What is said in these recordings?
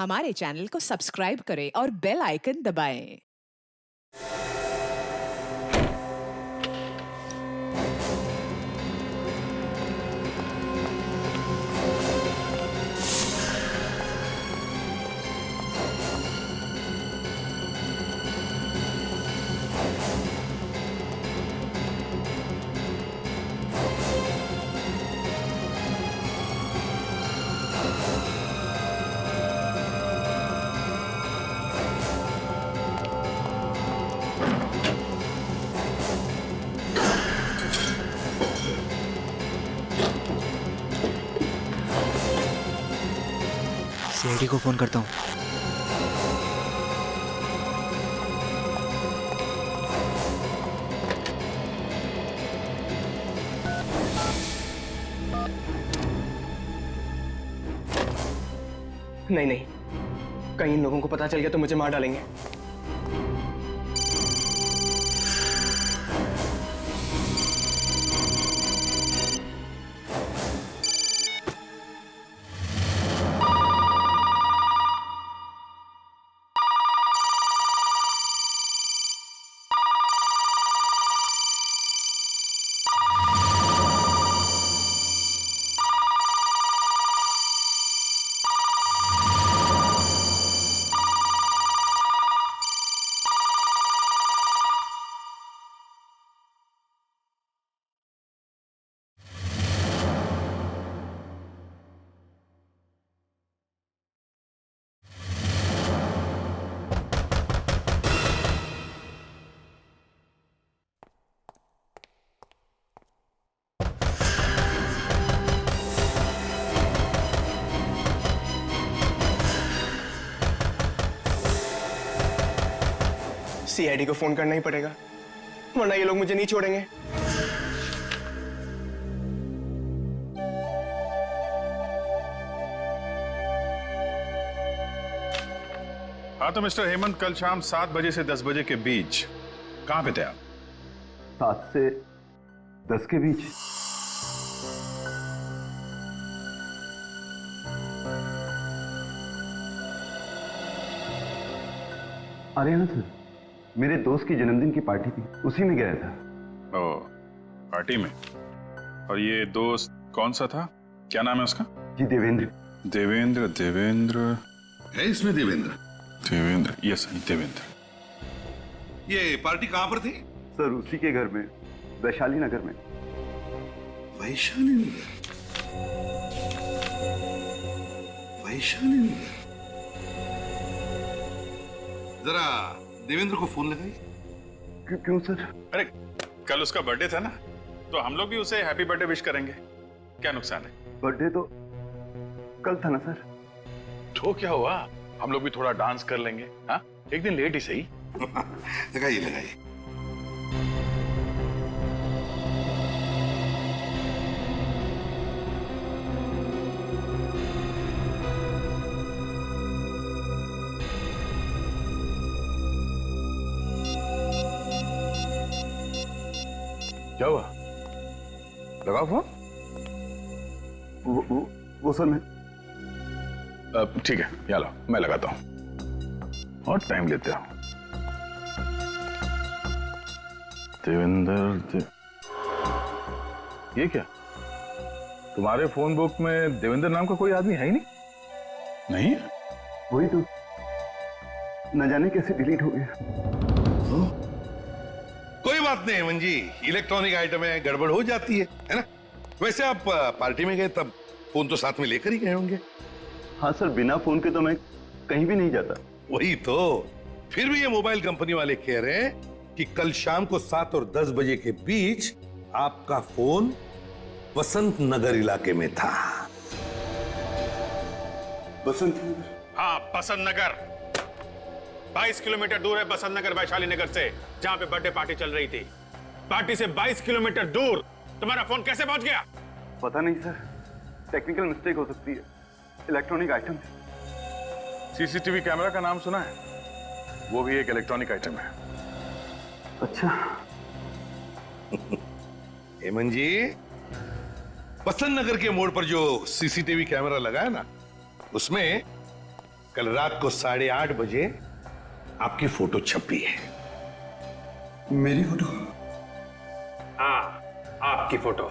हमारे चैनल को सब्सक्राइब करें और बेल आइकन दबाएं। सीआईडी को फोन करता हूँ। नहीं नहीं, कहीं इन लोगों को पता चल गया तो मुझे मार डालेंगे। सीआईडी को फोन करना ही पड़ेगा, वरना ये लोग मुझे नहीं छोड़ेंगे। हाँ तो मिस्टर हेमंत, कल शाम 7 बजे से 10 बजे के बीच कहां पे थे आप? 7 से 10 के बीच। अरे हाँ सर, मेरे दोस्त की जन्मदिन की पार्टी थी, उसी में गया था। ओ, पार्टी में? और ये दोस्त कौन सा था? क्या नाम है उसका? जी देवेंद्र। देवेंद्र? देवेंद्र है इसमें देवेंद्र? देवेंद्र, यस देवेंद्र। ये पार्टी कहां पर थी? सर उसी के घर में, वैशाली नगर में। वैशाली नगर? वैशाली नगर? जरा देवेंद्र को फोन लगाइए। क्यों सर? अरे कल उसका बर्थडे था ना, तो हम लोग भी उसे हैप्पी बर्थडे विश करेंगे, क्या नुकसान है? बर्थडे तो कल था ना सर। तो क्या हुआ, हम लोग भी थोड़ा डांस कर लेंगे। हाँ, एक दिन लेट ही सही। लगाइए लगाइए। क्या हुआ? लगाओ फोन। वो सर मैं। ठीक है, यहाँ लो, मैं लगाता हूं और टाइम लेते हो। देवेंद्र ये क्या, तुम्हारे फोन बुक में देवेंद्र नाम का कोई आदमी है ही नहीं? नहीं? वही तो, न जाने कैसे डिलीट हो गया। कोई बात नहीं हेमंत जी, इलेक्ट्रॉनिक आइटम है, गड़बड़ हो जाती है ना? वैसे आप पार्टी में गए तब फोन तो साथ में लेकर ही गए होंगे। हाँ सर, बिना फोन के तो मैं कहीं भी नहीं जाता। वही तो, फिर भी ये मोबाइल कंपनी वाले कह रहे हैं कि कल शाम को 7 और 10 बजे के बीच आपका फोन बसंत नगर इलाके में था। बसंत नगर? हाँ, बसंत नगर। 22 किलोमीटर दूर है बसंत नगर वैशाली नगर से, जहां पे बर्थडे पार्टी चल रही थी। पार्टी से 22 किलोमीटर दूर तुम्हारा फोन कैसे पहुंच गया? पता नहीं सर, टेक्निकल मिस्टेक हो सकती है, इलेक्ट्रॉनिक आइटम। सीसीटीवी कैमरा का नाम सुना है? वो भी एक इलेक्ट्रॉनिक आइटम है। अच्छा। हेमंत जी, बसंत नगर के मोड़ पर जो सीसीटीवी कैमरा लगा है ना, उसमें कल रात को 8:30 बजे आपकी फोटो छपी है। मेरी फोटो? हाँ, आपकी फोटो।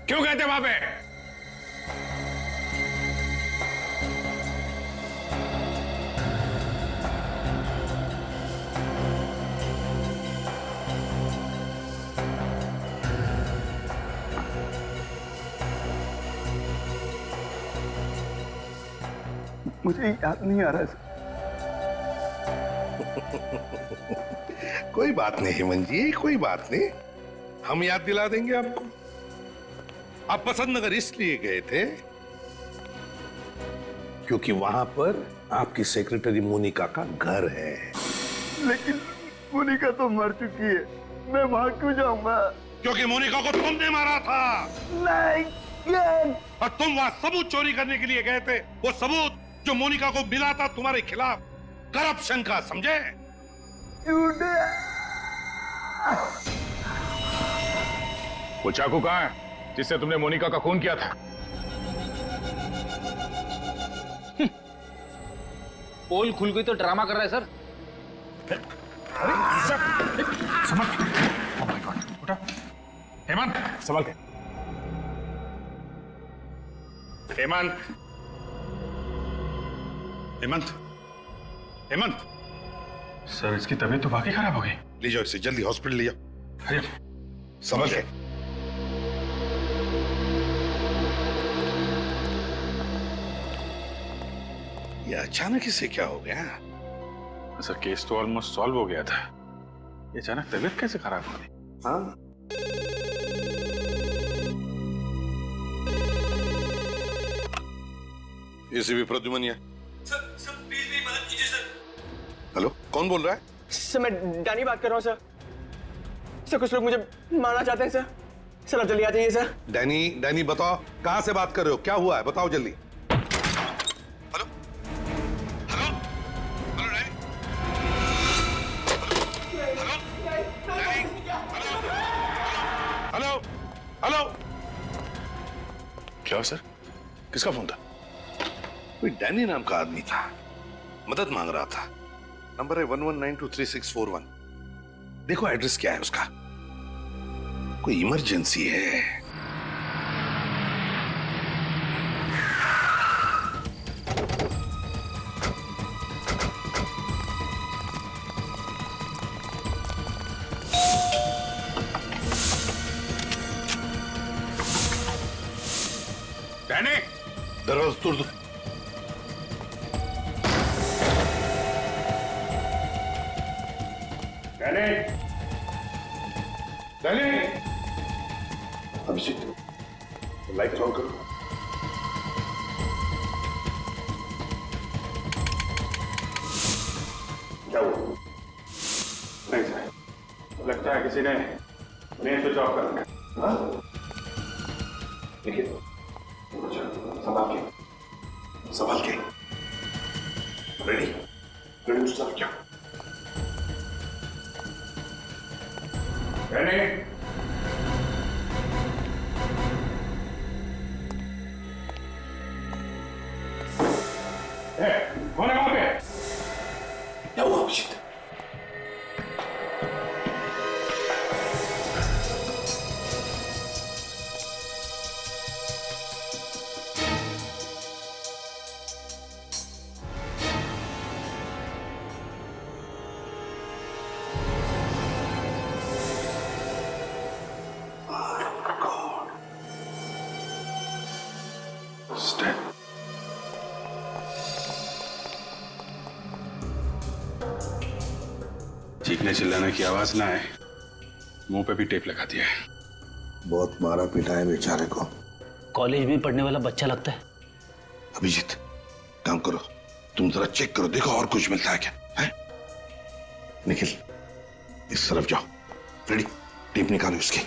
क्यों कहते वहां पे? मुझे याद नहीं आ रहा है। कोई बात नहीं हेमंत जी, कोई बात नहीं, हम याद दिला देंगे आपको। आप बसंत नगर इसलिए गए थे क्योंकि वहां पर आपकी सेक्रेटरी मोनिका का घर है। लेकिन मोनिका तो मर चुकी है, मैं वहां क्यों जाऊंगा? क्योंकि मोनिका को तुमने मारा था। नहीं, और तुम वहां सबूत चोरी करने के लिए गए थे, वो सबूत जो मोनिका को मिला था तुम्हारे खिलाफ करप्शन का, समझे? वो चाकू कहाँ है जिससे तुमने मोनिका का खून किया था? पोल खुल गई तो ड्रामा कर रहा है सर। उठा हेमंत, संभाल के। हेमंत, हेमंत, हेमंत, सर इसकी तबीयत तो वाकई खराब हो गई। ले जाओ इसे, जल्दी हॉस्पिटल ले जाओ। अरे समझ गए? ये अचानक इसे क्या हो गया? सर केस तो ऑलमोस्ट सॉल्व हो गया था, ये अचानक तबीयत कैसे खराब हो गई? हाँ, एसीपी प्रद्युमन है। सर प्लीज मेरी मदद कीजिए सर। हेलो, कौन बोल रहा है? सर मैं डैनी बात कर रहा हूँ सर। सर कुछ लोग मुझे मारना चाहते हैं सर। सर आप जल्दी आ जाइए सर। डैनी, डैनी बताओ कहां से बात कर रहे हो, क्या हुआ है, बताओ जल्दी। Hello, hello, hello Danny, hello, Danny, hello, hello. क्या हो सर, किसका फोन था? कोई डैनी नाम का आदमी था, मदद मांग रहा था। नंबर है 11923641। देखो एड्रेस क्या है उसका, कोई इमरजेंसी है। डैनी, दरवाजा तोड़ दो। Danny, Danny, Abhishek, light on करो। क्या हुआ? नहीं सर, लगता है किसी ने मेन स्विच ऑफ कर दिया। हाँ? देखिए, संभाल के, संभाल के। Ready, ready to start. क्या? डैनी, कौन है वहां पे? क्या हुआ अभिषेक? चीखने चिल्लाने की आवाज ना आए, मुंह पे भी टेप लगा दिया है। बहुत मारा पीटा है बेचारे को। कॉलेज में पढ़ने वाला बच्चा लगता है। अभिजीत, काम करो, तुम जरा चेक करो, देखो और कुछ मिलता है क्या है? निखिल, इस तरफ जाओ। रेडी, टेप निकालो उसकी।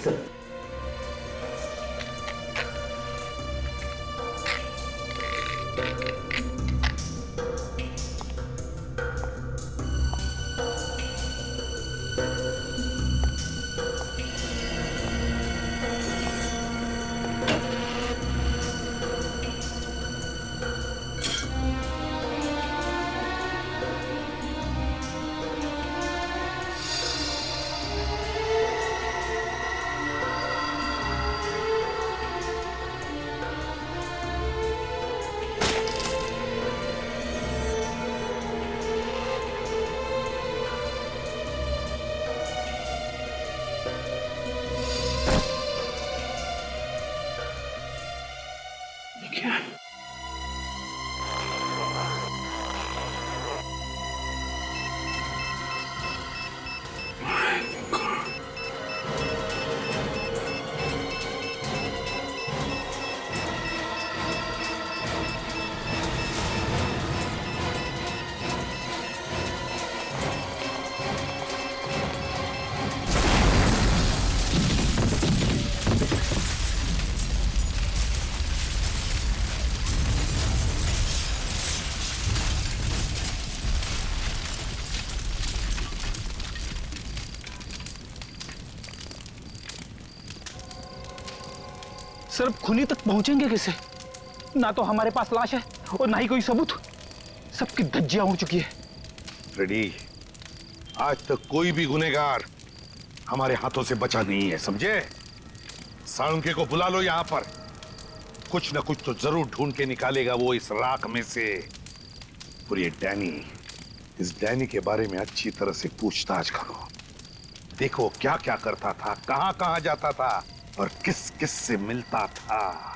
सर खुनी तक पहुंचेंगे कैसे? ना तो हमारे पास लाश है और ना ही कोई सबूत। सबकी धज्जियां उड़ चुकी है। फ्रेडी, आज तक कोई भी गुनहगार हमारे हाथों से बचा नहीं है, समझे? साळुंके को बुला लो यहां पर। कुछ ना कुछ तो जरूर ढूंढ के निकालेगा वो इस राख में से। और ये डैनी, इस डैनी के बारे में अच्छी तरह से पूछताछ करो। देखो क्या क्या करता था, कहां कहां जाता था और किस किस से मिलता था।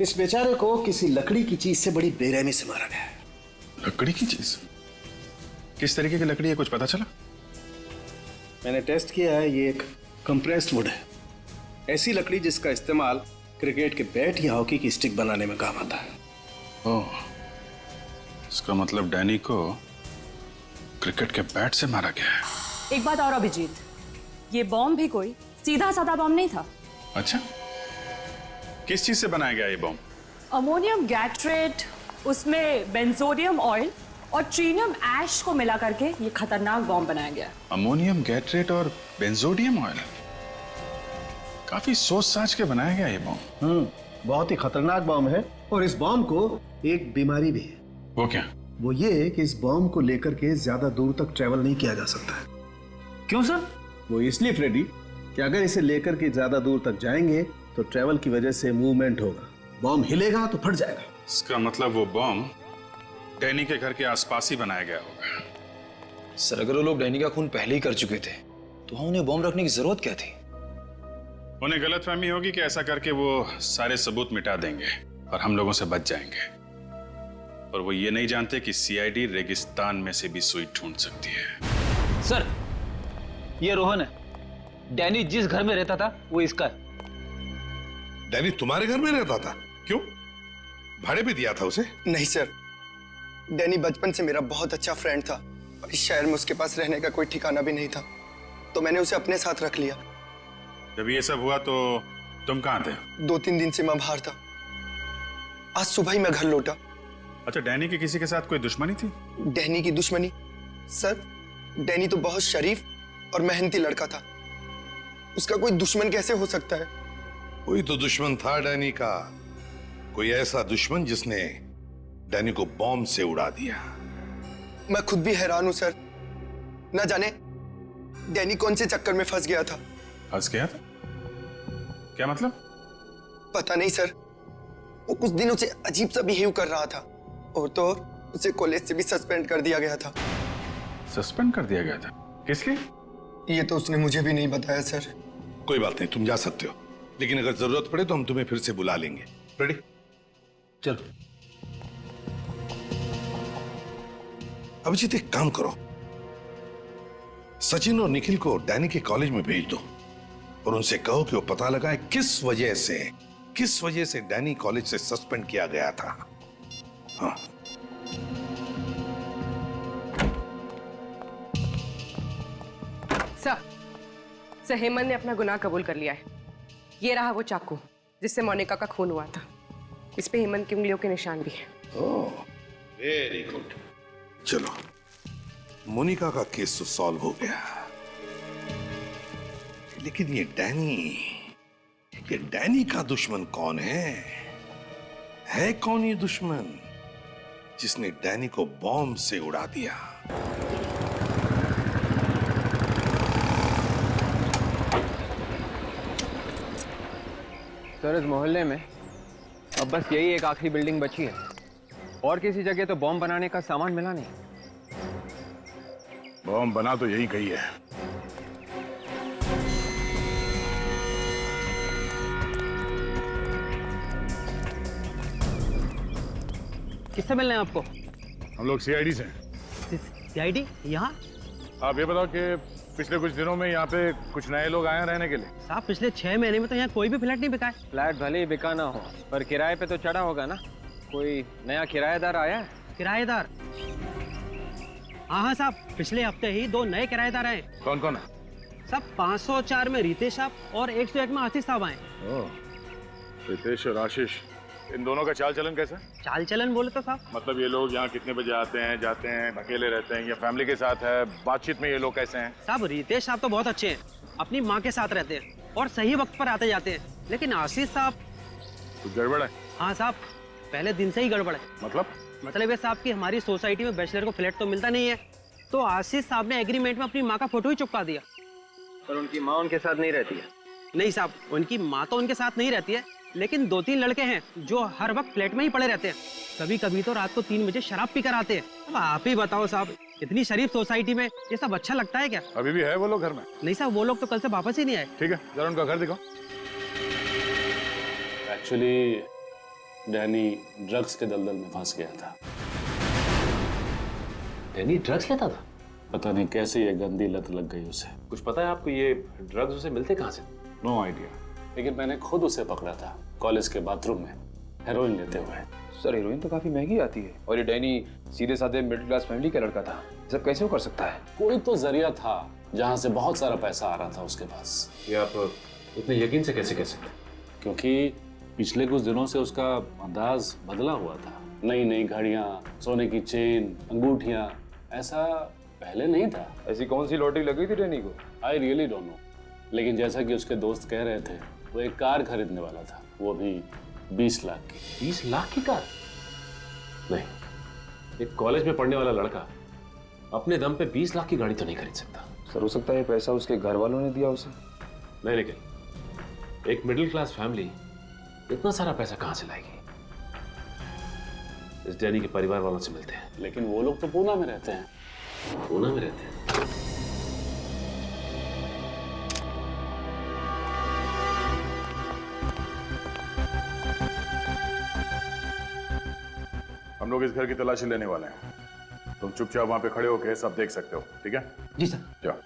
इस बेचारे को किसी लकड़ी की चीज से बड़ी बेरहमी से मारा गया है। लकड़ी की चीज? किस तरीके की लकड़ी है, कुछ पता चला? मैंने टेस्ट किया है, ये एक कंप्रेस्ड वुड है। ऐसी लकड़ी जिसका इस्तेमाल क्रिकेट के बैट या हॉकी की स्टिक बनाने में काम आता है। ओह, इसका मतलब डैनी को क्रिकेट के बैट से मारा गया है। एक बात और अभिजीत, ये बॉम्ब भी कोई सीधा साधा बॉम्ब नहीं था। अच्छा, किस चीज से बनाया गया ये बॉम्ब? अमोनियम गैट्रेट, उसमें बेंजोडियम ऑयल और ट्रीनियम ऐश को मिला करके ये खतरनाक बॉम्ब बनाया गया। अमोनियम गैट्रेट और बेंजोडियम ऑयल, काफी सोच साच के बनाया गया ये बॉम्ब। बहुत ही खतरनाक बॉम्ब है। और इस बॉम्ब को एक बीमारी भी है। वो क्या? वो ये कि इस बॉम्ब को लेकर के ज्यादा दूर तक ट्रेवल नहीं किया जा सकता है। क्यों सर? वो इसलिए फ्रेडी कि अगर इसे लेकर के ज्यादा दूर तक जाएंगे तो ट्रेवल की वजह से मूवमेंट होगा, बॉम्ब हिलेगा तो फट जाएगा। इसका मतलब वो बॉम्ब डैनी के घर के आसपास ही बनाया गया होगा। सर अगर वो लोग डैनी का खून पहले ही कर चुके थे तो वहां उन्हें बॉम्ब रखने की जरूरत क्या थी? उन्हें गलतफहमी होगी कि ऐसा करके वो सारे सबूत मिटा देंगे और हम लोगों से बच जाएंगे। और वो ये नहीं जानते कि सीआईडी रेगिस्तान में से भी सुई ढूंढ सकती है। सर ये रोहन है। डैनी जिस घर में रहता था वो इसका है। डैनी तुम्हारे घर में रहता था? क्यों, भाड़े पे दिया था उसे? नहीं सर, डैनी बचपन से मेरा बहुत अच्छा फ्रेंड था और इस शहर में उसके पास रहने का कोई ठिकाना भी नहीं था, तो मैंने उसे अपने साथ रख लिया। जब ये सब हुआ तो तुम कहां थे? 2-3 दिन से मैं बाहर था। आज सुबह ही मैं घर लौटा। अच्छा, डैनी की किसी के साथ कोई दुश्मनी थी? डैनी की दुश्मनी? सर, डैनी तो बहुत शरीफ और मेहनती लड़का था, उसका कोई दुश्मन कैसे हो सकता है? कोई तो दुश्मन था डैनी का, कोई ऐसा दुश्मन जिसने डैनी को बॉम्ब से उड़ा दिया। मैं खुद भी हैरान हूं सर, न जाने डैनी कौन से चक्कर में फंस गया था। फंस गया था? क्या मतलब? पता नहीं सर, वो कुछ दिनों से अजीब सा बिहेव कर रहा था और तो उसे कॉलेज से भी सस्पेंड कर दिया गया था। सस्पेंड कर दिया गया था? किस लिए? ये तो उसने मुझे भी नहीं बताया सर। कोई बात नहीं, तुम जा सकते हो, लेकिन अगर जरूरत पड़े तो हम तुम्हें फिर से बुला लेंगे। रेडी? चलो। अभिजीत एक काम करो, सचिन और निखिल को डैनी के कॉलेज में भेज दो और उनसे कहो कि वो पता लगाए किस वजह से डैनी कॉलेज से सस्पेंड किया गया था। हाँ। सर हेमंत ने अपना गुनाह कबूल कर लिया है। ये रहा वो चाकू जिससे मोनिका का खून हुआ था। इस पे हेमंत की उंगलियों के निशान भी हैं। ओह, वेरी गुड। चलो, मोनिका का केस तो सॉल्व हो गया, लेकिन ये डैनी का दुश्मन कौन है? कौन ये दुश्मन जिसने डैनी को बॉम्ब से उड़ा दिया? सर इस मोहल्ले में अब बस यही एक आखिरी बिल्डिंग बची है और किसी जगह तो बॉम्ब बनाने का सामान मिला नहीं। बॉम्ब बना तो यही कही है। किससे मिलना है आपको? हम लोग सीआईडी से। सीआईडी? यहाँ? आप ये बताओ कि पिछले कुछ दिनों में यहाँ पे कुछ नए लोग आए हैं रहने के लिए? साहब पिछले 6 महीने में तो यहाँ कोई भी फ्लैट नहीं बिका है। फ्लैट भले ही बिका ना हो, पर किराए पे तो चढ़ा होगा ना। कोई नया किराएदार आया है? किराएदार? हाँ साहब, पिछले हफ्ते ही 2 नए किराएदार आए। कौन कौन है? सब 504 में रितेश साहब और 101 में आशीष साहब आए। रितेश और आशीष, इन दोनों का चाल चलन कैसा? चाल चलन बोले तो साहब, मतलब ये लोग यहाँ कितने बजे आते हैं, जाते हैं, अकेले रहते हैं या फैमिली के साथ है? बातचीत में ये लोग कैसे हैं? साहब रितेश साहब तो बहुत अच्छे हैं, अपनी माँ के साथ रहते हैं और सही वक्त पर आते जाते हैं। लेकिन आशीष साहब कुछ गड़बड़ है? हाँ साहब, पहले दिन से ही गड़बड़ है। मतलब ये साहब कि हमारी सोसाइटी में बैचलर को फ्लैट तो मिलता नहीं है, तो आशीष साहब ने एग्रीमेंट में अपनी माँ का फोटो ही चिपका दिया। पर उनकी माँ उनके साथ नहीं रहती है? नहीं साहब, उनकी माँ तो उनके साथ नहीं रहती है, लेकिन 2-3 लड़के हैं जो हर वक्त फ्लैट में ही पड़े रहते हैं। कभी कभी तो रात को 3 बजे शराब पीकर आते हैं। अब आप ही बताओ साहब, इतनी शरीफ सोसाइटी में ये सब अच्छा लगता है क्या? अभी भी है वो लोग घर में? नहीं साहब, वो लोग तो कल से वापस ही नहीं आए। ठीक है, जरा उनका घर दिखाओ। एक्चुअली डैनी ड्रग्स के दलदल में फंस गया था। डैनी ड्रग्स लेता था? पता नहीं कैसे ये गंदी लत लग गई उसे। कुछ पता है आपको ये ड्रग्स उसे मिलते कहाँ से? नो आइडिया, लेकिन मैंने खुद उसे पकड़ा था कॉलेज के बाथरूम में हेरोइन लेते हुए। सर हेरोइन तो काफी महंगी आती है, और ये डैनी सीधे साधे मिडिल क्लास फैमिली का लड़का था। सब कैसे वो कर सकता है? कोई तो जरिया था जहाँ से बहुत सारा पैसा आ रहा था उसके पास। ये आप इतने यकीन से कैसे कह सकते हैं? क्योंकि पिछले कुछ दिनों से उसका अंदाज बदला हुआ था। नई नई घड़ियां, सोने की चेन, अंगूठियां, ऐसा पहले नहीं था। ऐसी कौन सी लॉटरी लगी थी डैनी को? आई रियली डोंट नो, लेकिन जैसा कि उसके दोस्त कह रहे थे, वो एक कार खरीदने वाला था, वो भी 20 लाख की। 20 लाख की कार? नहीं, एक कॉलेज में पढ़ने वाला लड़का अपने दम पे 20 लाख की गाड़ी तो नहीं खरीद सकता। सर हो सकता है ये पैसा उसके घर वालों ने दिया उसे। नहीं, लेकिन एक मिडिल क्लास फैमिली इतना सारा पैसा कहां से लाएगी? इस डैनी के परिवार वालों से मिलते हैं। लेकिन वो लोग तो पूना में रहते हैं। पूना में रहते हैं? हम लोग इस घर की तलाशी लेने वाले हैं। तुम चुपचाप वहां पे खड़े होकर सब देख सकते हो, ठीक है? जी सर। जाओ।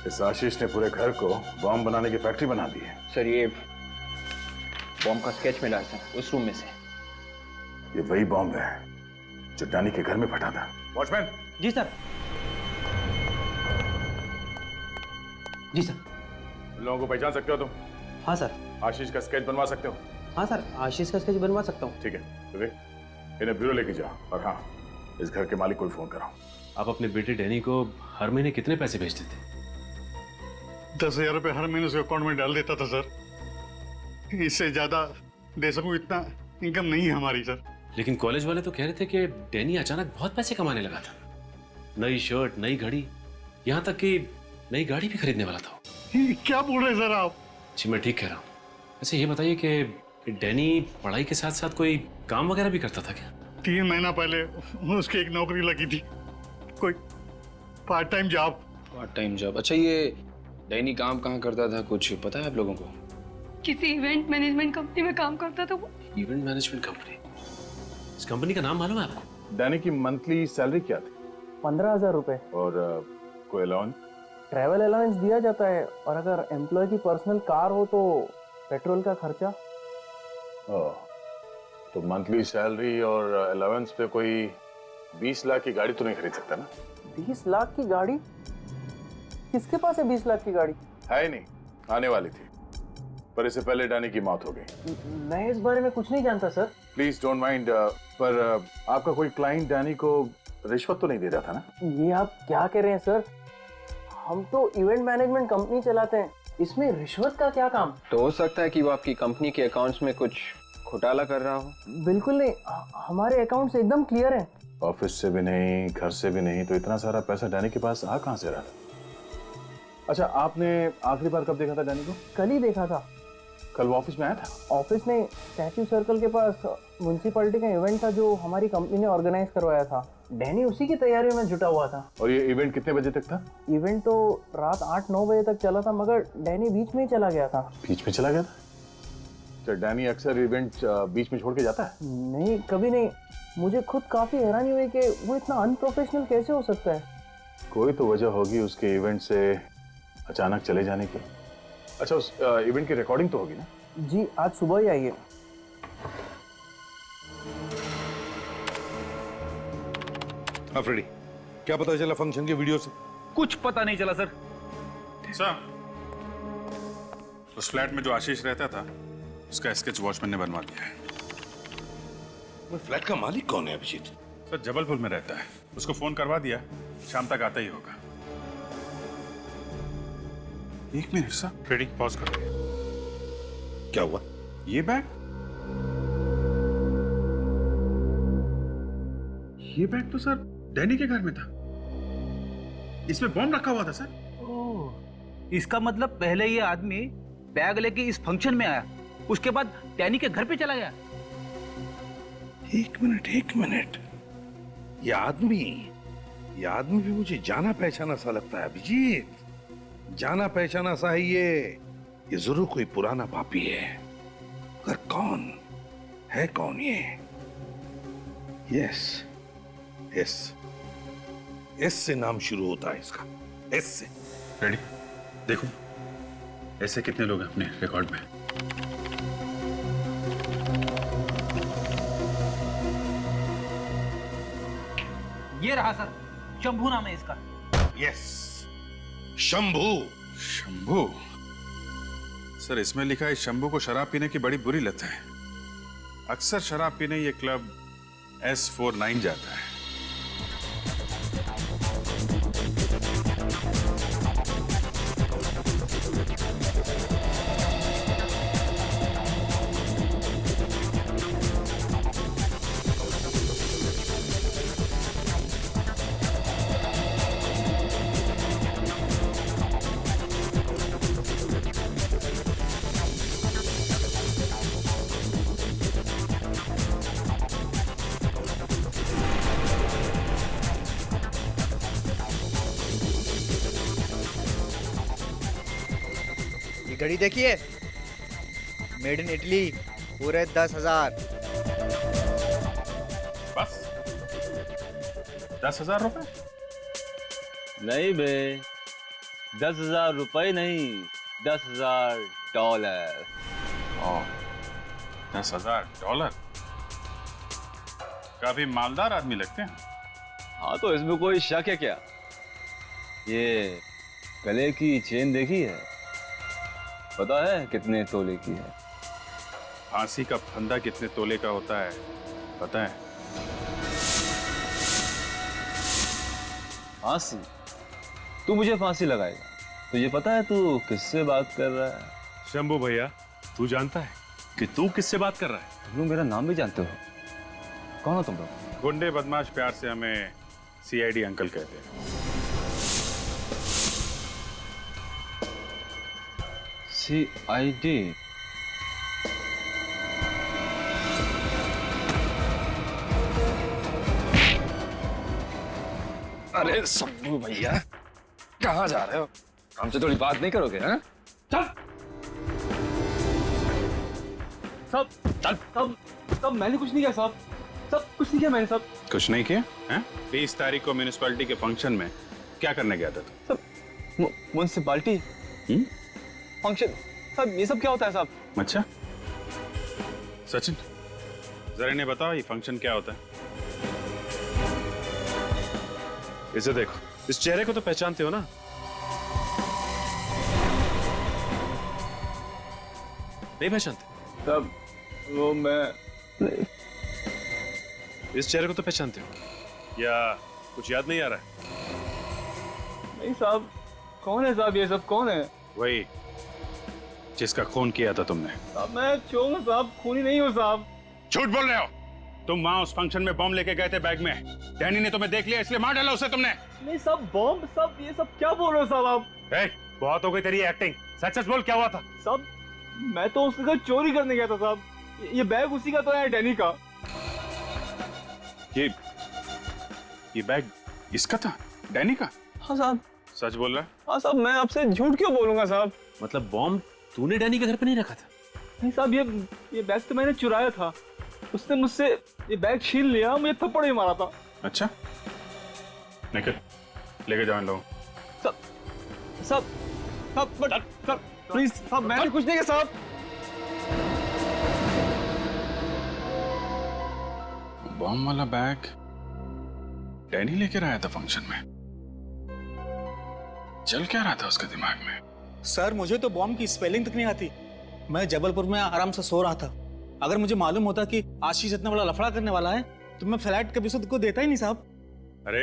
इस आशीष ने पूरे घर को बॉम्ब बनाने की फैक्ट्री बना दी है। सर ये बॉम्ब का स्केच मिला है सर, उस रूम में से। ये वही बॉम्ब है जो डैनी के घर में फटा था। वॉचमैन। जी सर। जी सर। इन लोगों को पहचान सकते हो तुम? हाँ सर। आशीष का स्केच बनवा सकते हो? हाँ सर, आशीष का स्केच बनवा सकता हूँ। ठीक है, तो इन्हें ब्यूरो लेके जाओ, और हाँ, इस घर के मालिक को भी फोन कराओ। आप अपने बेटे डैनी को हर महीने कितने पैसे भेजते थे? 10,000 रुपये हर महीने उसके अकाउंट में डाल देता था सर। इससे ज्यादा दे सकूं इतना इनकम नहीं है हमारी सर। लेकिन कॉलेज वाले तो कह रहे थे कि डैनी अचानक बहुत पैसे कमाने लगा था। नई शर्ट, नई घड़ी, यहाँ तक कि नई गाड़ी भी खरीदने वाला था। क्या बोल रहे हैं सर आप? जी मैं ठीक कह रहा हूँ। वैसे ये बताइए कि डैनी पढ़ाई के साथ साथ कोई काम वगैरह भी करता था क्या? 3 महीना पहले उसकी एक नौकरी लगी थी, कोई part time job. Part time job? अच्छा, ये डैनी काम कहाँ करता था, कुछ पता है आप लोगों को? किसी इवेंट मैनेजमेंट कंपनी में काम करता था वो। Event management company? इस कंपनी का नाम मालूम है आपको? डैनी की मंथली सैलरी क्या थी? 15,000 रुपए। और कोई अलाउंस? ट्रैवल अलाउंस दिया जाता है, और अगर एम्प्लॉय की पर्सनल कार हो तो पेट्रोल का खर्चा। तो मंथली सैलरी और अलाउंस पे कोई 20 लाख की गाड़ी तो नहीं खरीद सकता ना? 20 लाख की गाड़ी? किसके पास है 20 लाख की गाड़ी? है ही नहीं, आने वाली थी, पर इससे पहले डैनी की मौत हो गई। मैं इस बारे में कुछ नहीं जानता सर। प्लीज डोंट माइंड, पर आपका कोई क्लाइंट डैनी को रिश्वत तो नहीं दे रहा था ना? ये आप क्या कह रहे हैं सर? हम तो इवेंट मैनेजमेंट कंपनी चलाते हैं, इसमें रिश्वत का क्या काम? तो हो सकता है कि वो आपकी कंपनी के अकाउंट्स में कुछ घोटाला कर रहा हो। बिल्कुल नहीं, हमारे अकाउंट्स एकदम क्लियर हैं। ऑफिस से भी नहीं, घर से भी नहीं, तो इतना सारा पैसा डैनी के पास आ कहां से रहा था? अच्छा, आपने आखिरी बार कब देखा था डैनी को? कल ही देखा था। कल वो ऑफिस में आया था? ऑफिस नहीं, स्टैच्यू सर्कल के पास म्युनिसिपैलिटी का इवेंट था जो हमारी कंपनी ने ऑर्गेनाइज करवाया था। डैनी उसी की तैयारियों में जुटा हुआ था। और ये इवेंट कितने बजे तक था? इवेंट तो रात 8-9 बजे तक चला था, मगर डैनी बीच में ही चला गया था। बीच में चला गया था? क्या डैनी अक्सर इवेंट बीच में छोड़ के जाता है? नहीं, कभी नहीं। मुझे खुद काफी हैरानी हुई कि वो इतना अनप्रोफेशनल कैसे हो सकता है। कोई तो वजह होगी उसके इवेंट से अचानक चले जाने की। अच्छा, उस इवेंट की रिकॉर्डिंग तो होगी ना? जी, आज सुबह ही आई है। हाँ फ्रेडी, क्या पता चला फंक्शन के वीडियो से? कुछ पता नहीं चला सर। सर, उस फ्लैट में जो आशीष रहता था उसका स्केच वॉचमैन ने बनवा दिया है। वो फ्लैट का मालिक कौन है अभिजीत? सर, जबलपुर में रहता है, उसको फोन करवा दिया, शाम तक आता ही होगा। 1 मिनट सर, फ्रेडी पॉज करो। क्या हुआ? ये बैग तो सर डैनी के घर में था। इसमें बॉम्ब रखा हुआ था सर। ओह, इसका मतलब पहले ये आदमी बैग लेके इस फंक्शन में आया, उसके बाद डैनी के घर पे चला गया। एक मिनट, ये आदमी भी मुझे जाना पहचाना सा लगता है अभिजीत। जाना पहचाना सा है ये जरूर कोई पुराना पापी है। पर कौन ये? यस, एस से नाम शुरू होता है इसका, एस से। रेडी, देखो ऐसे कितने लोग हैं अपने रिकॉर्ड में। ये रहा सर, शंभू नाम है इसका। यस, शंभू। सर, इसमें लिखा है शंभू को शराब पीने की बड़ी बुरी लत है। अक्सर शराब पीने ये क्लब S49 जाता है। घड़ी देखिए, मेड इन इटली, पूरे 10,000। बस 10,000 रुपए? नहीं बे, 10,000 रुपए नहीं, $10,000। 10,000? काफी मालदार आदमी लगते हैं। हाँ, तो इसमें कोई शक है क्या? ये गले की चेन देखी है? पता है कितने तोले की है? फांसी का फंदा कितने तोले का होता है पता है? फांसी? तू मुझे फांसी लगाएगा? तुझे पता है तू किससे बात कर रहा है? शंभू भैया, तू जानता है कि तू किससे बात कर रहा है? तुम लोग मेरा नाम भी जानते हो? कौन हो तुम लोग? गुंडे बदमाश प्यार से हमें CID अंकल कहते हैं। CID? अरे सब्बू भैया, कहाँ जा रहे हो? हमसे थोड़ी बात नहीं करोगे? हैं? चल। सब मैंने कुछ नहीं किया साहब। सब कुछ नहीं किया मैंने साहब। कुछ नहीं किया? हैं? 20 तारीख को म्यूनिसिपैलिटी के फंक्शन में क्या करने गया था तू? म्युनिसिपैलिटी फंक्शन साहब, ये सब क्या होता है साहब? अच्छा सचिन, जरा इन्हें बताओ ये फंक्शन क्या होता है? इसे देखो, इस चेहरे को तो पहचानते हो ना? नहीं पहचानते? साहब वो मैं इस चेहरे को तो पहचानते हो या कुछ याद नहीं आ रहा है? नहीं साहब, कौन है साहब? ये सब कौन है? वही जिसका खून किया था तुमने। साहब मैं चोर हूँ साहब, खूनी नहीं हूँ साहब। झूठ बोल रहे हो। तुम वहां उस फंक्शन में बॉम्ब लेके गए थे बैग में। डैनी ने तुम्हें देख लिया इसलिए मार डाला उसे तुमने। नहीं साहब, बॉम्ब साहब, ये सब क्या बोल रहे हो साहब आप? बहुत हो गई तेरी एक्टिंग। सच सच बोल, क्या हुआ था? साहब मैं तो उसके घर चोरी करने गया था साहब। ये बैग उसी का तो है, डैनी का। ये बैग इसका था? डैनी का? हाँ साहब। सच बोल रहा है? हाँ साहब, मैं आपसे झूठ क्यों बोलूंगा साहब? मतलब बॉम्ब तूने डैनी के घर पे नहीं रखा था? नहीं साहब, ये बैग तो मैंने चुराया था। उसने मुझसे ये बैग छीन लिया, मुझे थप्पड़ ही मारा था। अच्छा, निकल, लेके जाओ इन लोगों। साहब प्लीज साहब, मैंने कुछ नहीं किया साहब। बॉम्ब वाला बैग डैनी लेकर आया था फंक्शन में। चल क्या रहा था उसके दिमाग में? सर मुझे तो बॉम्ब की स्पेलिंग तक नहीं आती। मैं जबलपुर में आराम से सो रहा था। अगर मुझे मालूम होता कि आशीष इतना बड़ा लफड़ा करने वाला है तो मैं फ्लैट कभी को देता ही नहीं साहब। अरे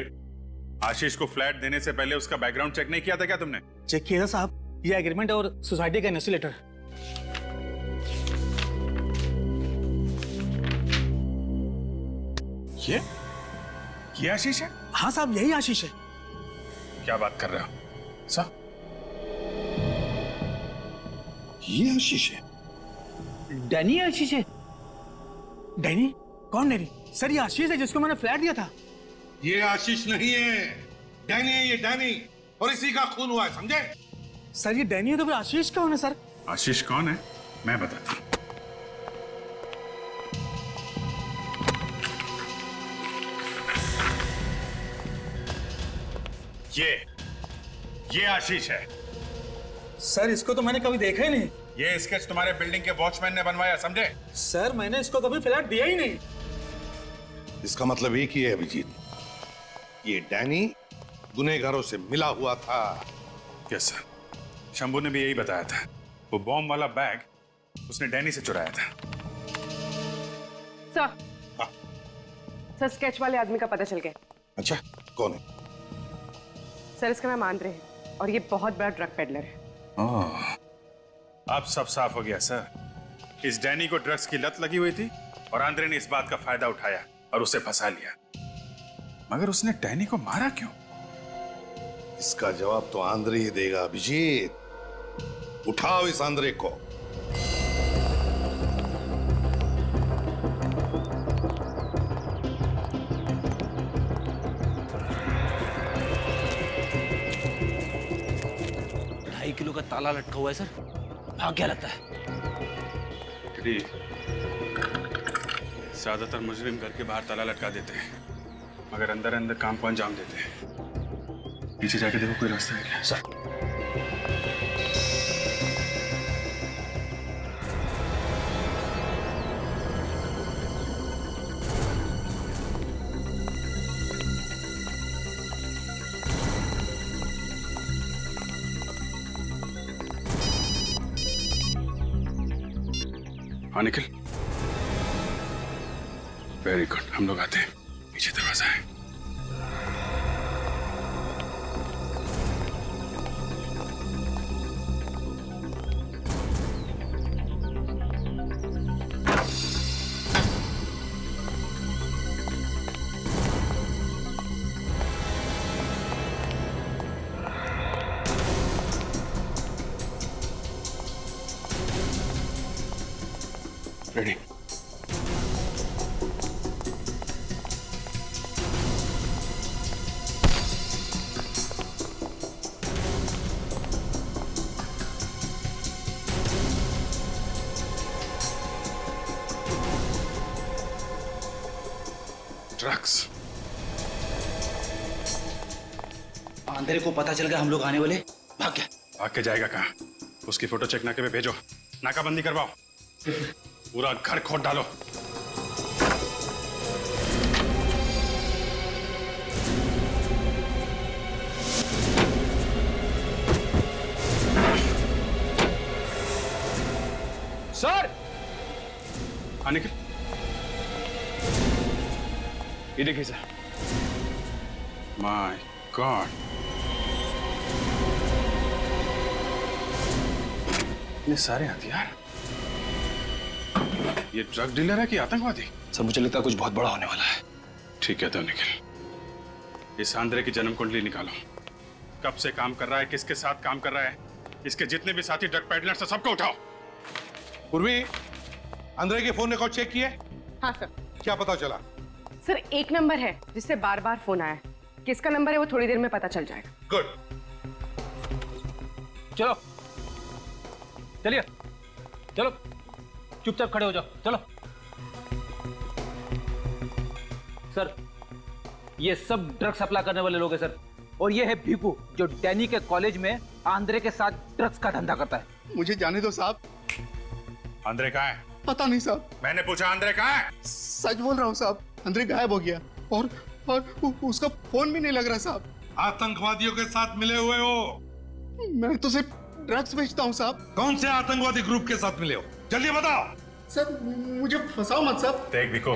आशीष को फ्लैट देने से पहले उसका बैकग्राउंड चेक नहीं किया था क्या तुमने? चेक किया था साहब, ये एग्रीमेंट और सोसाइटी का एनओसी लेटर। ये आशीष है? हाँ साहब, यही आशीष है। क्या बात कर रहे हो साहब? ये आशीष है? डैनी आशीष है? डैनी? कौन डैनी? सर ये आशीष है जिसको मैंने फ्लैट दिया था। ये आशीष नहीं है, डैनी है ये, डैनी। और इसी का खून हुआ है, समझे? सर ये डैनी है तो फिर आशीष कौन है सर? आशीष कौन है मैं बताता हूं। ये आशीष है। सर इसको तो मैंने कभी देखा ही नहीं। ये स्केच तुम्हारे बिल्डिंग के वॉचमैन ने बनवाया, समझे? सर मैंने इसको कभी फ्लैट दिया ही नहीं। इसका मतलब एक ही है अभिजीत, ये डैनी गुनहगारों से मिला हुआ था। यस सर, शंभू ने भी यही बताया था। वो बॉम्ब वाला बैग उसने डैनी से चुराया था। सर स्केच वाले आदमी का पता चल गया। अच्छा, कौन है? सर इसका नाम आंद्रे है और ये बहुत बड़ा ड्रग पेडलर है। अब सब साफ हो गया सर। इस डैनी को ड्रग्स की लत लगी हुई थी और आंद्रे ने इस बात का फायदा उठाया और उसे फंसा लिया। मगर उसने डैनी को मारा क्यों? इसका जवाब तो आंद्रे ही देगा अभिजीत। उठाओ इस आंद्रे को। किलो का ताला लटका हुआ है सर। भाग क्या लगता है? ज्यादातर मुजरिम घर के बाहर ताला लटका देते हैं, मगर अंदर अंदर काम को अंजाम देते हैं। पीछे जाके देखो कोई रास्ता है क्या? सर हाँ निकल। वेरी गुड, हम लोग आते हैं। पीछे दरवाजा है। रेडी? ड्रग्स। अंधेरे को पता चल गया हम लोग आने वाले, भाग गया। भाग के जाएगा कहाँ? उसकी फोटो चेक नाके पे भेजो, नाकाबंदी करवाओ, पूरा घर खोद डालो। सर, आने के ये देखिए सर। माय गॉड, इतने सारे हथियार। ये ड्रग डीलर है कि आतंकवादी? सर मुझे लगता है कुछ बहुत बड़ा होने वाला है। ठीक है तो निखिल, इस आंद्रे की जन्म कुंडली निकालो। कब से काम कर रहा है, किसके साथ काम कर रहा है, इसके जितने भी साथी ड्रग पेडलर्स हैं सबको उठाओ। पूर्वी, आंद्रे के फोन रिकॉर्ड चेक किए? हाँ सर। क्या पता चला? सर एक नंबर है जिससे बार बार फोन आया है। किसका नंबर है वो थोड़ी देर में पता चल जाएगा। गुड। चलो चलिए, चलो चुपचाप खड़े हो जाओ, चलो। सर ये सब ड्रग्स सप्लाई करने वाले लोग हैं सर, और ये है भीपू जो डैनी के कॉलेज में आंद्रे के साथ ड्रग्स का धंधा करता है। मुझे जाने दो साहब। आंद्रे कहाँ है? पता नहीं साहब। मैंने पूछा आंद्रे कहाँ है? सच बोल रहा हूँ साहब, आंद्रे गायब हो गया और उसका फोन भी नहीं लग रहा साहब। आतंकवादियों के साथ मिले हुए हो? मैं तो सिर्फ ड्रग्स बेचता हूँ साहब। कौन से आतंकवादी ग्रुप के साथ मिले हो? जल्दी बताओ। सर मुझे फंसाओ मत साहब। देख बिको,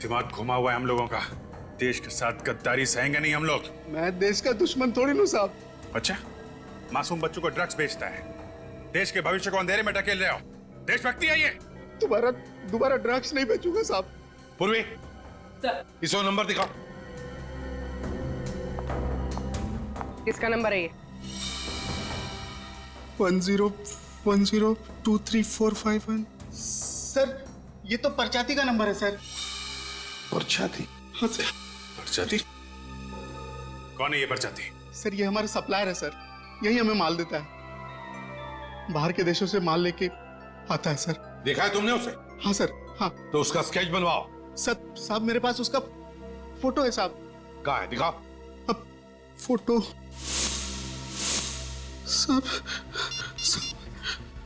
दिमाग घुमा हुआ है हम लोगों का। देश के साथ गद्दारी सहेंगे नहीं हम लोग। मैं देश का दुश्मन थोड़ी हूँ साहब। अच्छा, मासूम बच्चों को ड्रग्स बेचता है, देश के भविष्य को अंधेरे में ढकेल रहे हो। देशभक्ति है ये? दोबारा ड्रग्स नहीं बेचूंगा साहब। पूर्वी, इसो नंबर दिखाओ। किसका नंबर है ये? 10102345 सर ये तो परचाती का नंबर है सर। परचाती? हाँ सर। परचाती? कौन है ये परचाती? सर ये हमारा सप्लायर है सर, यही हमें माल देता है। बाहर के देशों से माल लेके आता है सर। देखा है तुमने उसे? हाँ सर, हाँ। तो उसका स्केच बनवाओ। सर साहब मेरे पास उसका फोटो है साहब। कहाँ है? दिखाओ। अब फोटो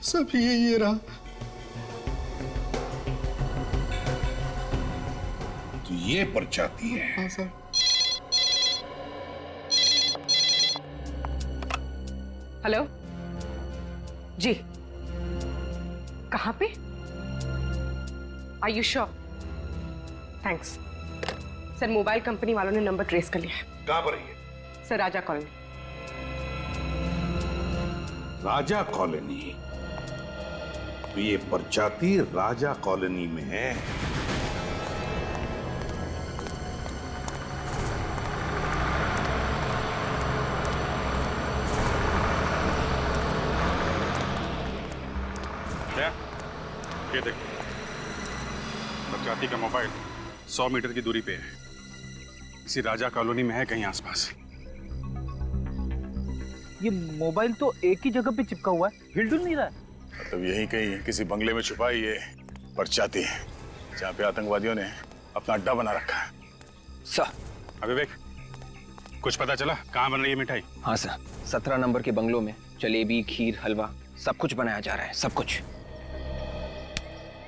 सब ये रहा। तो ये परचाती है? हाँ सर। हेलो जी, कहाँ पे? Are you sure? Thanks sir. Mobile company वालों ने नंबर ट्रेस कर लिया है। कहाँ पर है ये? सर राजा कॉलोनी। राजा कॉलोनी? तो ये परचाती राजा कॉलोनी में है। क्या? ये देखो, परचाती का मोबाइल 100 मीटर की दूरी पे है। इसी राजा कॉलोनी में है कहीं आसपास। ये मोबाइल तो एक ही जगह पे चिपका हुआ है, हिल नहीं रहा है। मतलब यही कहीं किसी बंगले में छुपा ही ये परचाती है, जहाँ पे आतंकवादियों ने अपना अड्डा बना रखा है। सर अविवेक, कुछ पता चला कहाँ बन रही है मिठाई? हाँ सर, 17 नंबर के बंगलों में जलेबी, खीर, हलवा सब कुछ बनाया जा रहा है, सब कुछ।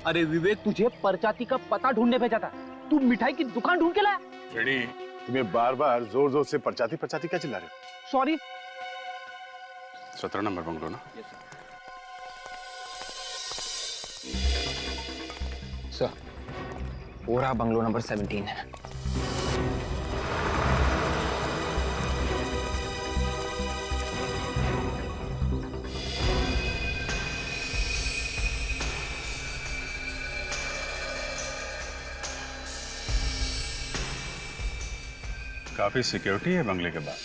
अरे विवेक, तुझे परचाती का पता ढूंढने भेजा था, तू मिठाई की दुकान ढूंढ के लाया। रेडी, तुम्हें बार बार जोर जोर से परचाती परचाती क्या चिल्ला रहे हो? सॉरी। 17 नंबर बंगलो ना? सर पूरा बंगलो नंबर 17 है। काफी सिक्योरिटी है बंगले के बाद।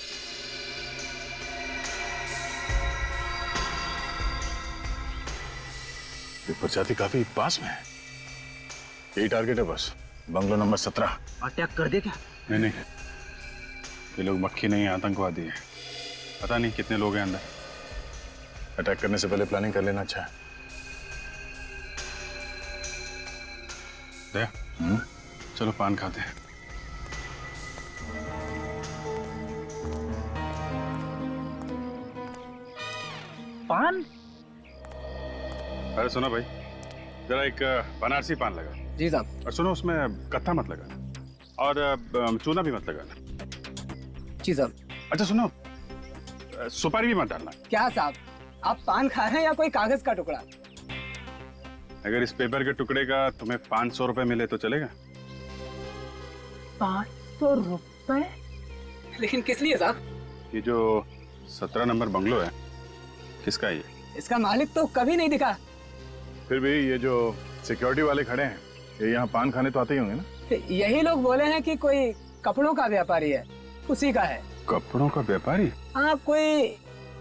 ये परचाती काफी पास में है। यही टारगेट है बस, बंगलो नंबर 17। अटैक कर दे क्या? नहीं, ये लोग मक्खी नहीं, आतंकवादी है। पता नहीं कितने लोग हैं अंदर। अटैक करने से पहले प्लानिंग कर लेना अच्छा है। चलो पान खाते हैं। पान? अरे सुनो भाई, जरा एक बनारसी पान लगा। जी साहब। और सुनो, उसमें कत्था मत लगा और चूना भी मत लगाना। जी साहब। अच्छा सुनो, सुपारी भी मत डालना। क्या साहब, आप पान खा रहे हैं या कोई कागज का टुकड़ा? अगर इस पेपर के टुकड़े का तुम्हें 500 रुपए मिले तो चलेगा? 500 रुपए? लेकिन किस लिए साहब? ये जो 17 नंबर बंगलो है, किसका है ये? इसका मालिक तो कभी नहीं दिखा। फिर भी ये जो सिक्योरिटी वाले खड़े हैं, ये यहाँ पान खाने तो आते ही होंगे ना? यही लोग बोले हैं कि कोई कपड़ों का व्यापारी है, उसी का है। कपड़ों का व्यापारी? हाँ, कोई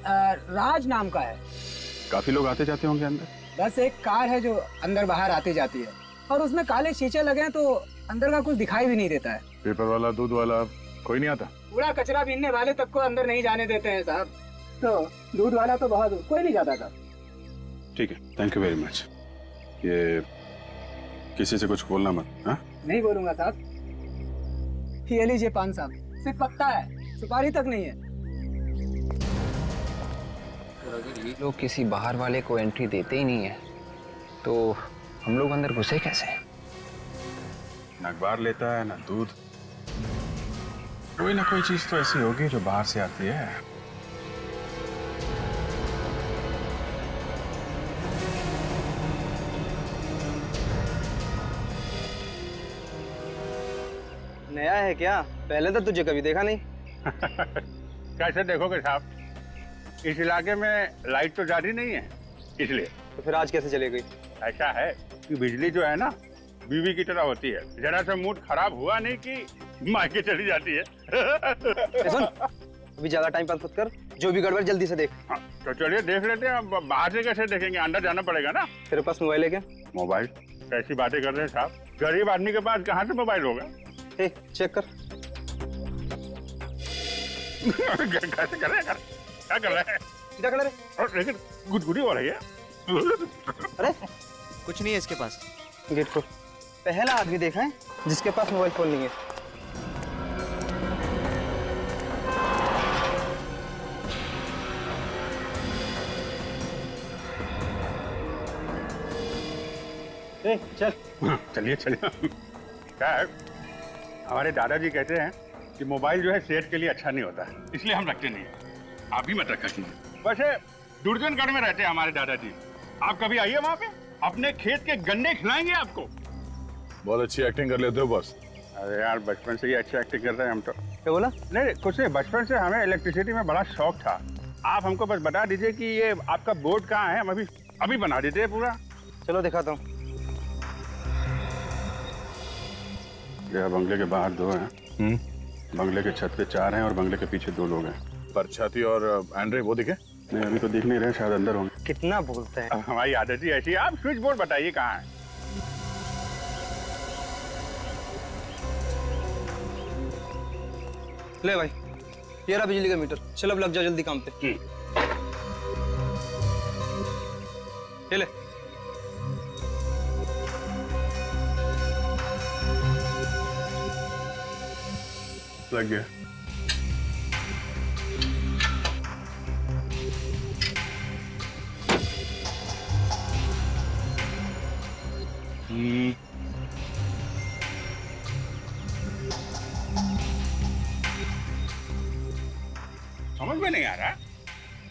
राज नाम का है। काफी लोग आते जाते होंगे अंदर? बस एक कार है जो अंदर बाहर आती जाती है, और उसमें काले शीशे लगे हैं तो अंदर का कुछ दिखाई भी नहीं देता है। पेपर वाला, दूध वाला कोई नहीं आता? कूड़ा कचरा बीनने वाले तक को अंदर नहीं जाने देते हैं साहब। तो दूध वाला तो बहुत, कोई नहीं जाता था। ठीक है, थैंक यू वेरी मच। ये किसी से कुछ बोलना मत। हाँ, नहीं बोलूंगा साहब। ये लीजिए पान साहब, सिर्फ पत्ता है, सुपारी तक नहीं है। अगर ये लोग किसी बाहर वाले को एंट्री देते ही नहीं है तो हम लोग अंदर घुसे कैसे? ना अखबार लेता है ना दूध, कोई ना कोई चीज तो ऐसी होगी जो बाहर से आती है। नया है क्या? पहले तो तुझे कभी देखा नहीं। कैसे देखोगे साहब, इस इलाके में लाइट तो जाती नहीं है, इसलिए। तो फिर आज कैसे चली गई? ऐसा है कि बिजली जो है ना, बीवी की तरह होती है, जरा सा मूड खराब हुआ नहीं कि मायके चली जाती है। सुन, अभी ज्यादा टाइम पास मत कर, जो भी गड़बड़ जल्दी से देख। हाँ, तो चलिए देख लेते हैं। अब बाहर से कैसे देखेंगे, अंदर जाना पड़ेगा ना। तेरे पास मोबाइल है क्या? मोबाइल? कैसी बातें कर रहे हैं साहब, गरीब आदमी के पास कहाँ से मोबाइल होगा? चेक कर। कैसे कर रहे हैं? क्या कर रहे हैं? सीधा खड़ा रहे। लेकिन गुदगुदी हो रही है। अरे कुछ नहीं है इसके पास। गेट खोल। पहला आदमी देखा है जिसके पास मोबाइल फोन नहीं है। चल चलिए चलिए। क्या है, हमारे दादाजी कहते हैं कि मोबाइल जो है सेहत के लिए अच्छा नहीं होता है, इसलिए हम रखते नहीं है। आप भी मत रखा कीजिए। वैसे दुर्जनगढ़ में रहते हैं हमारे दादाजी, आप कभी आइए वहाँ पे, अपने खेत के गन्ने खिलाएंगे आपको। बहुत अच्छी एक्टिंग कर लेते हो बॉस। अरे यार, बचपन से ही अच्छी एक्टिंग कर रहे हैं हम तो। क्या बोला? नहीं कुछ नहीं, बचपन से हमें इलेक्ट्रिसिटी में बड़ा शौक था। आप हमको बस बता दीजिए कि ये आपका बोर्ड कहाँ है, हम अभी बना देते हैं पूरा। चलो दिखाता हूँ। यह बंगले के बाहर 2 हैं, बंगले के छत पे 4 हैं और बंगले के पीछे 2 लोग हैं। पर छाती और एंड्रे वो दिखे? नहीं, अभी तो दिख नहीं रहे, शायद अंदर होंगे। कितना बोलते हैं? हमारी आदत ही ऐसी है। आप स्विच बोर्ड बताइए कहाँ है। ले भाई, ये रहा बिजली का मीटर। चल अब लग जा जल्दी काम पे। ये ले। लग गया। समझ में नहीं आ रहा।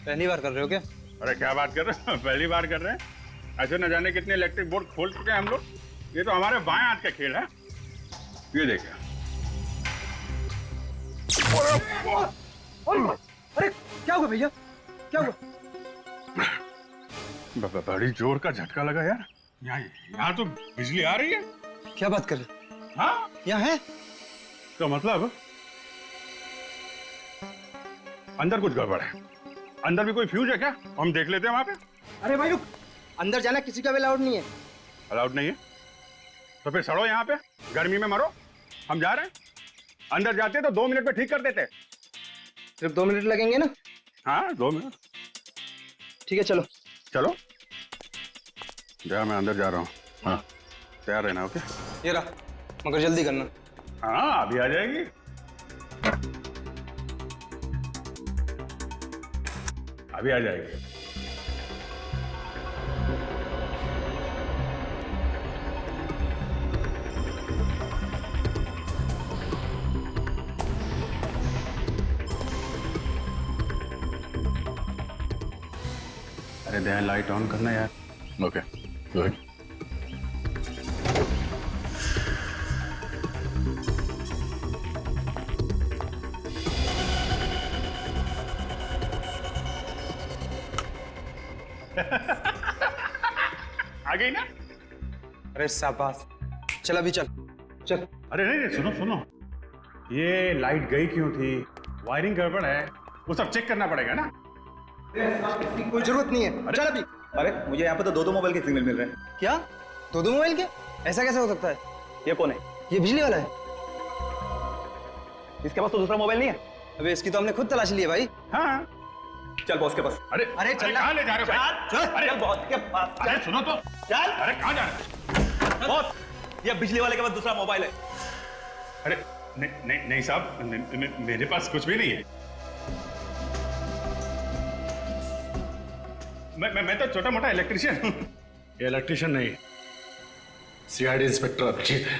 पहली बार कर रहे हो क्या? अरे क्या बात कर रहे हो, पहली बार कर रहे हैं। ऐसे न जाने कितने इलेक्ट्रिक बोर्ड खोल चुके हैं हम लोग। ये तो हमारे बाएं हाथ का खेल है। ये देखिए। अरे क्या हुआ भैया, क्या हुआ? बड़ी जोर का झटका लगा यार। यहाँ तो बिजली आ रही है। क्या बात कर रहे? हाँ यहाँ है। तो मतलब अंदर कुछ गड़बड़ है। अंदर भी कोई फ्यूज है क्या? हम देख लेते हैं वहां पे। अरे भाई रुक, अंदर जाना किसी का भी अलाउड नहीं है। अलाउड नहीं है? तो फिर सड़ो यहाँ पे, गर्मी में मरो। हम जा रहे हैं। अंदर जाते तो 2 मिनट में ठीक कर देते। सिर्फ 2 मिनट लगेंगे ना? हाँ 2 मिनट। ठीक है चलो। चलो जा, मैं अंदर जा रहा हूँ। हाँ तैयार रहना। ओके ये रहा, मगर जल्दी करना। हाँ अभी आ जाएगी। अभी आ जाएगी। दया लाइट ऑन करना यार। Okay good. आ गई ना? अरे शाबाश, चल अभी चल चल। अरे नहीं नहीं, सुनो सुनो, ये लाइट गई क्यों थी, वायरिंग गड़बड़ है, वो सब चेक करना पड़ेगा ना। कोई जरूरत नहीं है, चल अभी। अरे मुझे यहाँ पे तो दो मोबाइल के सिग्नल मिल रहे हैं। क्या दो मोबाइल के? ऐसा कैसे हो सकता है? ये कौन है? ये बिजली वाला है। इसके पास तो दूसरा मोबाइल नहीं है। अबे इसकी तो हमने खुद तलाशी ली है भाई। हाँ चल बॉस के पास। अरे अरे चल, कहाँ ले जा रहे हो भाई? चल अरे चल बॉस के पास। अरे सुनो तो, चल। अरे कहाँ जा रहे हो? बॉस, ये बिजली वाले के पास दूसरा मोबाइल है। अरे नहीं नहीं नहीं साहब, मेरे पास कुछ भी नहीं है। मैं तो छोटा मोटा इलेक्ट्रिशियन हूँ। ये इलेक्ट्रिशियन नहीं, सीआईडी इंस्पेक्टर अभिजीत है।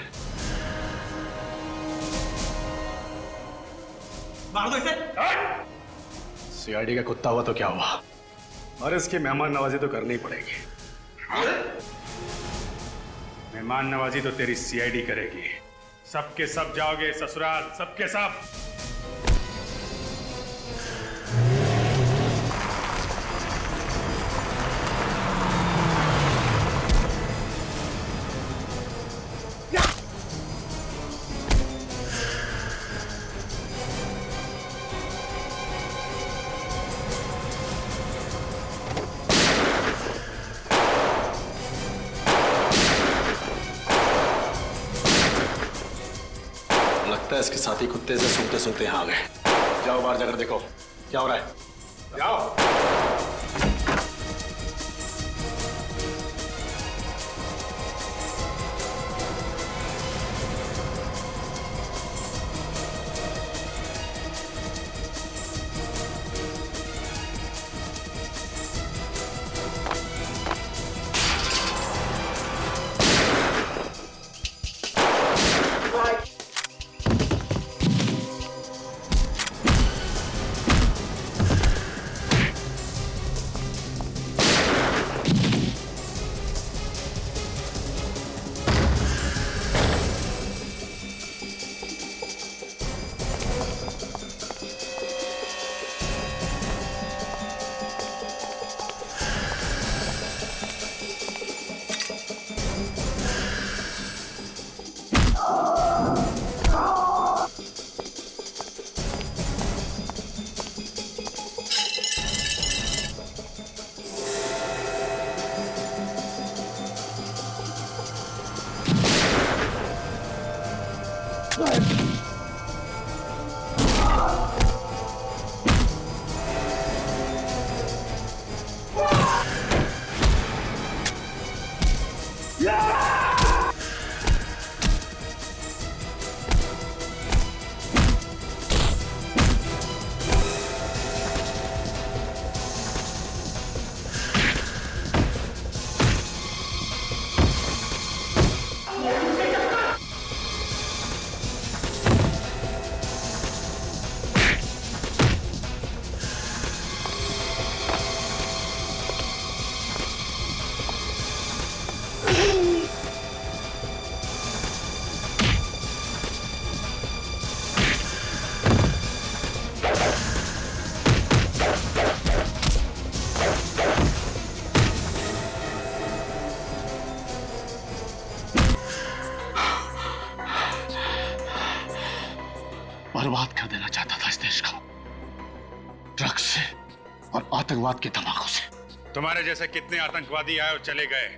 मार दो इसे। सीआईडी का कुत्ता हुआ तो क्या हुआ, और इसकी मेहमान नवाजी तो करनी पड़ेगी। मेहमान नवाजी तो तेरी सीआईडी करेगी। सबके सब जाओगे ससुराल, सबके सब। लगता है इसके साथी कुत्ते से सूंघते सूंघते यहाँ आ गए। जाओ बाहर जाकर देखो क्या हो रहा है। जाओ। बर्बाद कर देना चाहता था इस देश को, ड्रग्स से और आतंकवाद के धमाकों से। तुम्हारे जैसे कितने आतंकवादी आए और चले गए,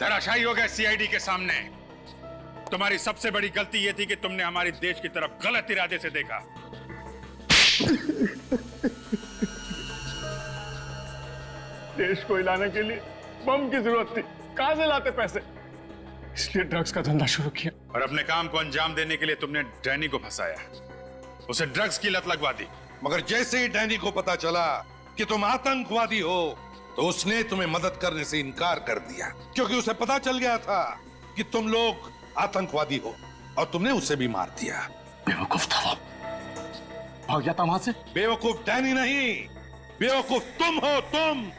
धराशायी हो गए सीआईडी के सामने। तुम्हारी सबसे बड़ी गलती यह थी कि तुमने हमारे देश की तरफ गलत इरादे से देखा। देश को हिलाने के लिए बम की जरूरत थी, कहां से लाते पैसे? इसलिए ड्रग्स का धंधा शुरू किया। और अपने काम को अंजाम देने के लिए तुमने डैनी को फंसाया, उसे ड्रग्स की लत लगवा दी। मगर जैसे ही डैनी को पता चला कि तुम आतंकवादी हो, तो उसने तुम्हें मदद करने से इनकार कर दिया, क्योंकि उसे पता चल गया था कि तुम लोग आतंकवादी हो, और तुमने उसे भी मार दिया। बेवकूफ था वो, भाग जाता वहां से। बेवकूफ डैनी नहीं, बेवकूफ तुम हो। तुम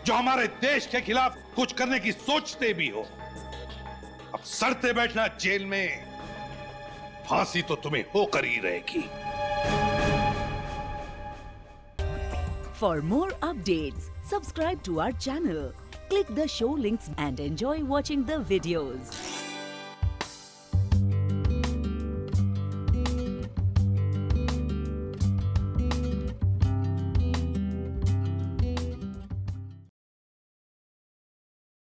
जो हमारे देश के खिलाफ कुछ करने की सोचते भी हो। अब सड़ते बैठना जेल में, फांसी तो तुम्हें होकर ही रहेगी। For more updates, subscribe to our channel, click the show links and enjoy watching the videos.